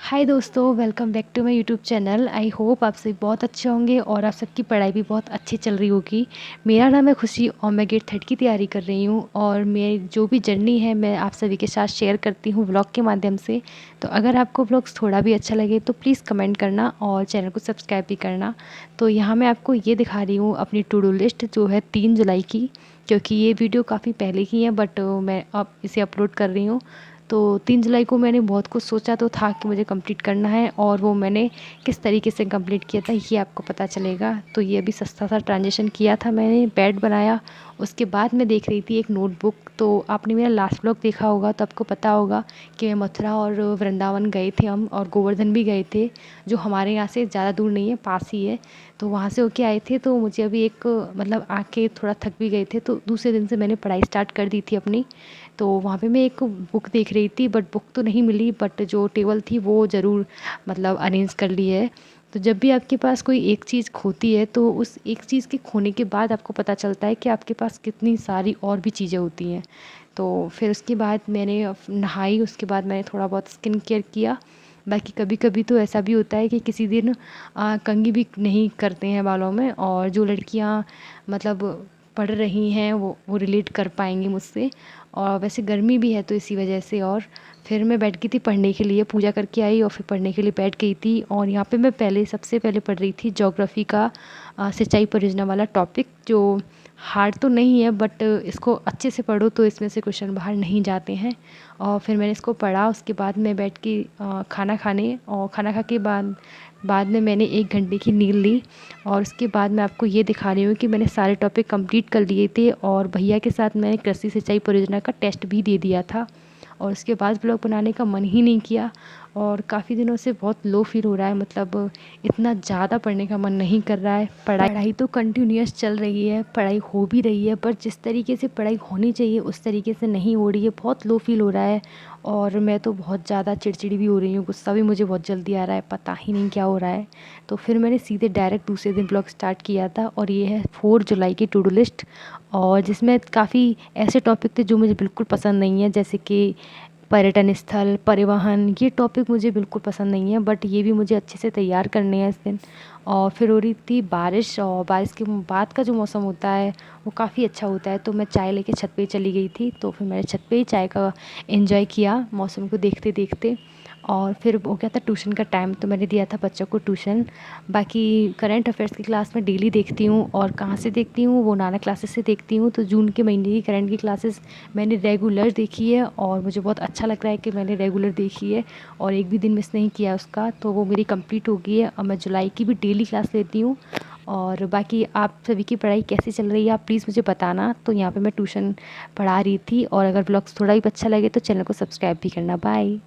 हाय दोस्तों, welcome back to my YouTube channel. I hope आप सभी बहुत अच्छे होंगे और आप सबकी पढ़ाई भी बहुत अच्छी चल रही होगी। मेरा नाम है खुशी और मैं गेट 3 की तैयारी कर रही हूँ और मेरी जो भी जर्नी है मैं आप सभी के साथ शेयर करती हूँ व्लॉग के माध्यम से। तो अगर आपको व्लॉग्स थोड़ा भी अच्छा लगे तो प्लीज़ कमेंट करना और चैनल को सब्सक्राइब भी करना। तो यहाँ मैं आपको ये दिखा रही हूँ अपनी टू डू लिस्ट जो है 3 जुलाई की, क्योंकि ये वीडियो काफ़ी पहले की है बट मैं अब इसे अपलोड कर रही हूँ। तो 3 जुलाई को मैंने बहुत कुछ सोचा तो था कि मुझे कंप्लीट करना है और वो मैंने किस तरीके से कंप्लीट किया था ये आपको पता चलेगा। तो ये अभी सस्ता सा ट्रांजेक्शन किया था, मैंने बेड बनाया। उसके बाद मैं देख रही थी एक नोटबुक। तो आपने मेरा लास्ट व्लॉग देखा होगा तो आपको पता होगा कि मैं मथुरा और वृंदावन गए थे हम, और गोवर्धन भी गए थे जो हमारे यहाँ से ज़्यादा दूर नहीं है, पास ही है। तो वहाँ से होके आए थे। तो मुझे अभी एक मतलब आके थोड़ा थक भी गए थे, तो दूसरे दिन से मैंने पढ़ाई स्टार्ट कर दी थी अपनी। तो वहाँ पे मैं एक बुक देख रही थी बट बुक तो नहीं मिली, बट जो टेबल थी वो ज़रूर मतलब अरेंज कर ली है। तो जब भी आपके पास कोई एक चीज़ खोती है तो उस एक चीज़ के खोने के बाद आपको पता चलता है कि आपके पास कितनी सारी और भी चीज़ें होती हैं। तो फिर उसके बाद मैंने नहाई, उसके बाद मैंने थोड़ा बहुत स्किन केयर किया। बाकी कभी कभी तो ऐसा भी होता है कि किसी दिन कंघी भी नहीं करते हैं बालों में, और जो लड़कियां मतलब पढ़ रही हैं वो रिलेट कर पाएंगी मुझसे। और वैसे गर्मी भी है तो इसी वजह से। और फिर मैं बैठ गई थी पढ़ने के लिए, पूजा करके आई और फिर पढ़ने के लिए बैठ गई थी। और यहाँ पे मैं सबसे पहले पढ़ रही थी ज्योग्राफी का सिंचाई परियोजना वाला टॉपिक, जो हार्ड तो नहीं है बट इसको अच्छे से पढ़ो तो इसमें से क्वेश्चन बाहर नहीं जाते हैं। और फिर मैंने इसको पढ़ा। उसके बाद मैं बैठ के खाना खाने, और खाना खा के बाद बाद में मैंने 1 घंटे की नींद ली। और उसके बाद मैं आपको ये दिखा रही हूँ कि मैंने सारे टॉपिक कंप्लीट कर लिए थे, और भैया के साथ मैंने कृषि सिंचाई परियोजना का टेस्ट भी दे दिया था। और उसके बाद ब्लॉग बनाने का मन ही नहीं किया, और काफ़ी दिनों से बहुत लो फील हो रहा है, मतलब इतना ज़्यादा पढ़ने का मन नहीं कर रहा है। पढ़ाई तो कंटिन्यूअस चल रही है, पढ़ाई हो भी रही है, पर जिस तरीके से पढ़ाई होनी चाहिए उस तरीके से नहीं हो रही है। बहुत लो फील हो रहा है और मैं तो बहुत ज़्यादा चिड़चिड़ी भी हो रही हूँ, गुस्सा भी मुझे बहुत जल्दी आ रहा है, पता ही नहीं क्या हो रहा है। तो फिर मैंने सीधे डायरेक्ट दूसरे दिन ब्लॉग स्टार्ट किया था, और ये है 4 जुलाई की टू डू लिस्ट। और जिसमें काफ़ी ऐसे टॉपिक थे जो मुझे बिल्कुल पसंद नहीं है, जैसे कि पर्यटन स्थल, परिवहन, ये टॉपिक मुझे बिल्कुल पसंद नहीं है, बट ये भी मुझे अच्छे से तैयार करने हैं इस दिन। और फिर हो रही थी बारिश, और बारिश के बाद का जो मौसम होता है वो काफ़ी अच्छा होता है। तो मैं चाय लेके छत पे ही चली गई थी, तो फिर मैंने छत पे ही चाय का एंजॉय किया मौसम को देखते देखते। और फिर हो गया था ट्यूशन का टाइम, तो मैंने दिया था बच्चों को ट्यूशन। बाकी करंट अफेयर्स की क्लास में डेली देखती हूँ, और कहाँ से देखती हूँ, वो नाना क्लासेस से देखती हूँ। तो जून के महीने की करंट की क्लासेस मैंने रेगुलर देखी है, और मुझे बहुत अच्छा लग रहा है कि मैंने रेगुलर देखी है और एक भी दिन मिस नहीं किया उसका। तो वो मेरी कंप्लीट हो गई है, और मैं जुलाई की भी डेली क्लास लेती हूँ। और बाकी आप सभी की पढ़ाई कैसी चल रही है आप प्लीज़ मुझे बताना। तो यहाँ पे मैं ट्यूशन पढ़ा रही थी, और अगर ब्लॉग्स थोड़ा भी अच्छा लगे तो चैनल को सब्सक्राइब भी करना। बाय।